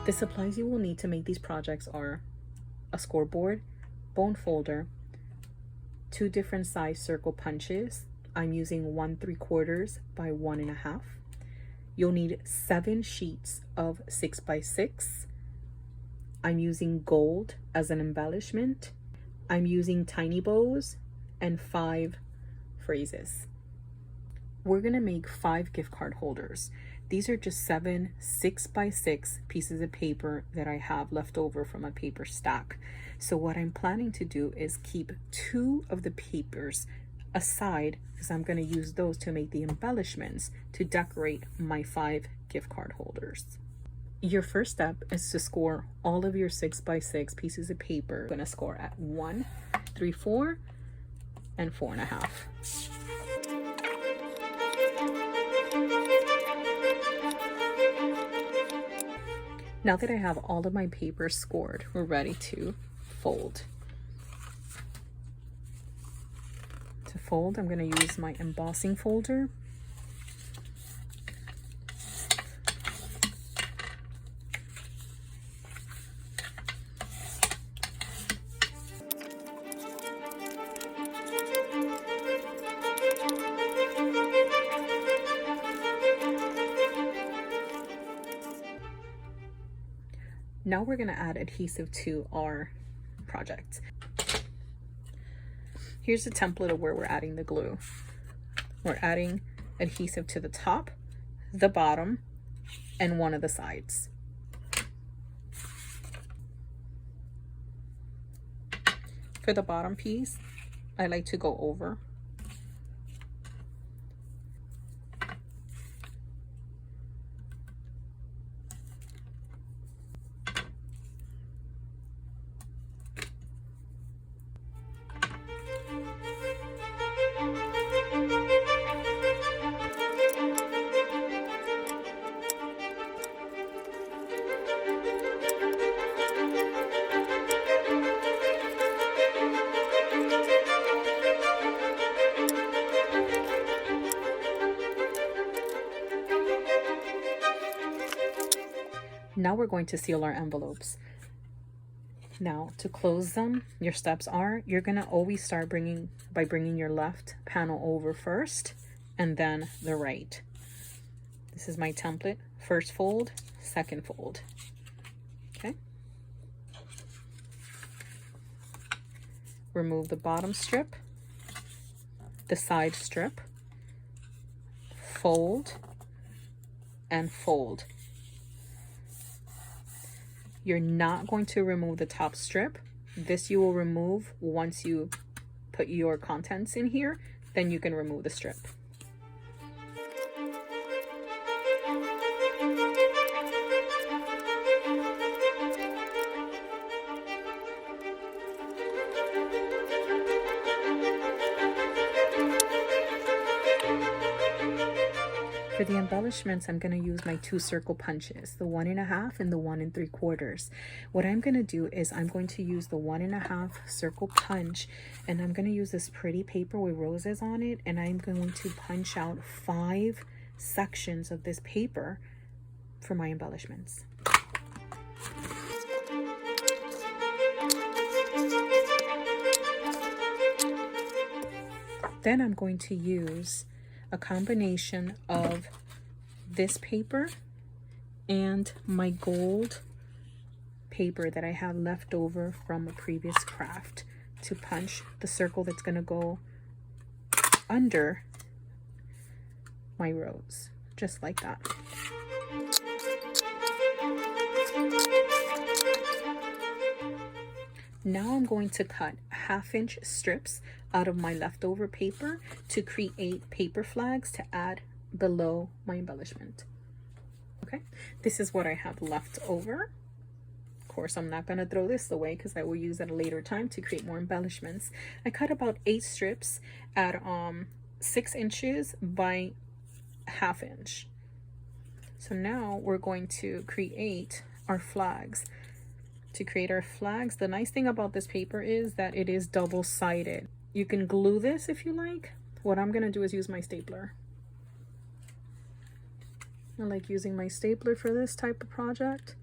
The supplies you will need to make these projects are a scoreboard, bone folder, 2 different size circle punches. I'm using 1/3 by 1.5. You'll need 7 sheets of 6x6. I'm using gold as an embellishment. I'm using tiny bows and 5 phrases. We're gonna make 5 gift card holders. These are just 7 6x6 pieces of paper that I have left over from a paper stack. So what I'm planning to do is keep 2 of the papers aside, because I'm going to use those to make the embellishments to decorate my 5 gift card holders. Your first step is to score all of your 6x6 pieces of paper. I'm going to score at 1, 3, 4, and 4.5. Now that I have all of my papers scored, we're ready to fold. To fold, I'm going to use my embossing folder. Now we're going to add adhesive to our project. Here's the template of where we're adding the glue. We're adding adhesive to the top, the bottom, and one of the sides. For the bottom piece, I like to go over. Now we're going to seal our envelopes. Now to close them, your steps are, you're gonna always start by bringing your left panel over first and then the right. This is my template. First fold, second fold. Okay. Remove the bottom strip, the side strip, fold, and fold. You're not going to remove the top strip. This you will remove once you put your contents in here, then you can remove the strip. For the embellishments, I'm going to use my 2 circle punches, the 1.5 and the 1 3/4. What I'm going to do is I'm going to use the 1.5 circle punch, and I'm going to use this pretty paper with roses on it, and I'm going to punch out 5 sections of this paper for my embellishments. Then I'm going to use a combination of this paper and my gold paper that I have left over from a previous craft to punch the circle that's going to go under my rose, just like that. Now I'm going to cut 1/2-inch strips out of my leftover paper to create paper flags to add below my embellishment. Okay, this is what I have left over. Of course, I'm not going to throw this away because I will use at a later time to create more embellishments. I cut about 8 strips at 6 inches by 1/2 inch. So now we're going to create our flags. To create our flags, the nice thing about this paper is that it is double-sided. You can glue this if you like. What I'm going to do is use my stapler. I like using my stapler for this type of project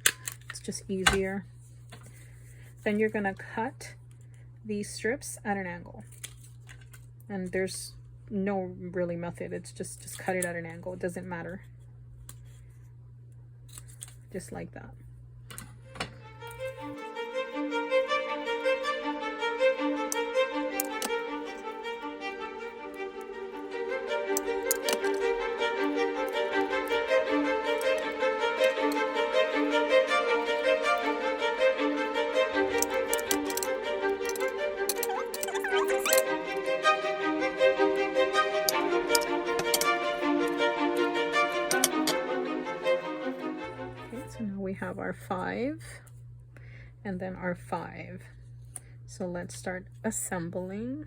It's just easier. Then you're gonna cut these strips at an angle. And there's no really method. It's just cut it at an angle. It doesn't matter. Just like that. We have our 5 and then our 5. So let's start assembling.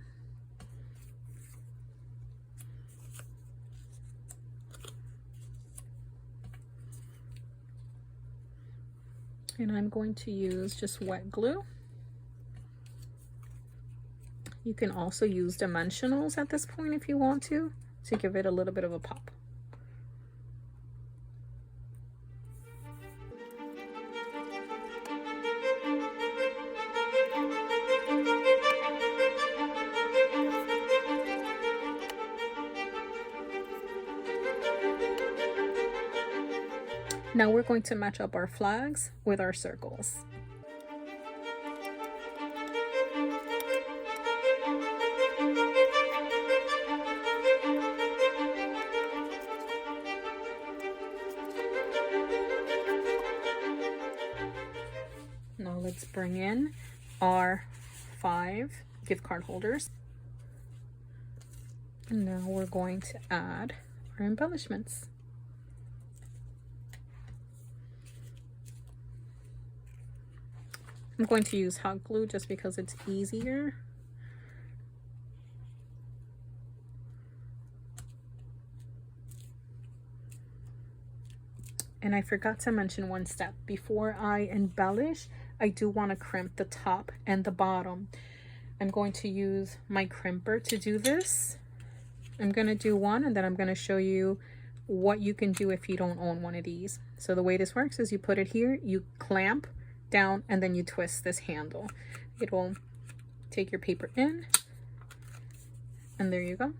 And I'm going to use just wet glue. You can also use Dimensiónals at this point if you want to give it a little bit of a pop. Now we're going to match up our flags with our circles. Now let's bring in our 5 gift card holders. And now we're going to add our embellishments. I'm going to use hot glue just because it's easier. And I forgot to mention one step. Before I embellish, I do want to crimp the top and the bottom. I'm going to use my crimper to do this. I'm going to do one and then I'm going to show you what you can do if you don't own one of these. So the way this works is you put it here, you clamp down, and then you twist this handle. It will take your paper in, and there you go.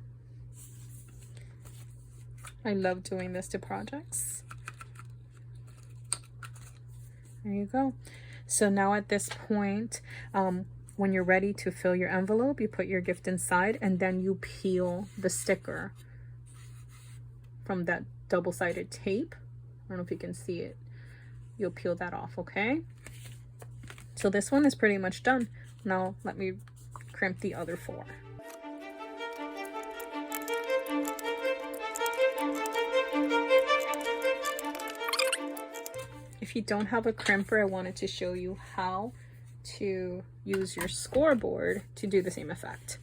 I love doing this to projects. There you go. So now at this point, when you're ready to fill your envelope, you put your gift inside, and then you peel the sticker from that double-sided tape. I don't know if you can see it. You'll peel that off, okay? So this one is pretty much done. Now let me crimp the other 4. If you don't have a crimper, I wanted to show you how to use your scoreboard to do the same effect.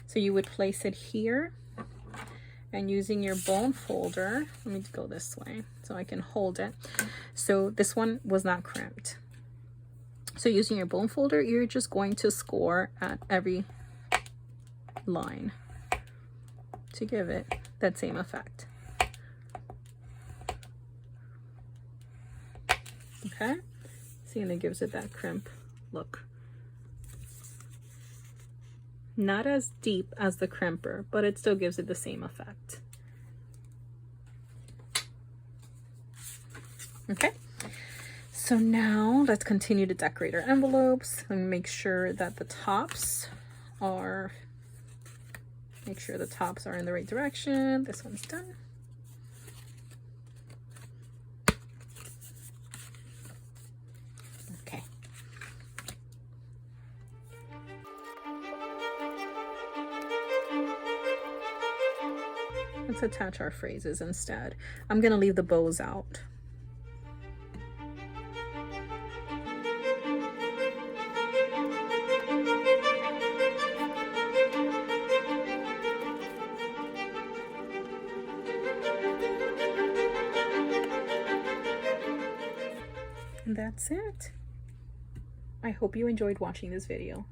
So you would place it here, and using your bone folder, let me go this way so I can hold it. So this one was not crimped. So using your bone folder, you're just going to score at every line to give it that same effect. Okay, see, and it gives it that crimp look. Not as deep as the crimper, but it still gives it the same effect. Okay, so now let's continue to decorate our envelopes and make sure that the tops are, in the right direction. This one's done. Okay. Let's attach our phrases instead. I'm gonna leave the bows out. And that's it. I hope you enjoyed watching this video.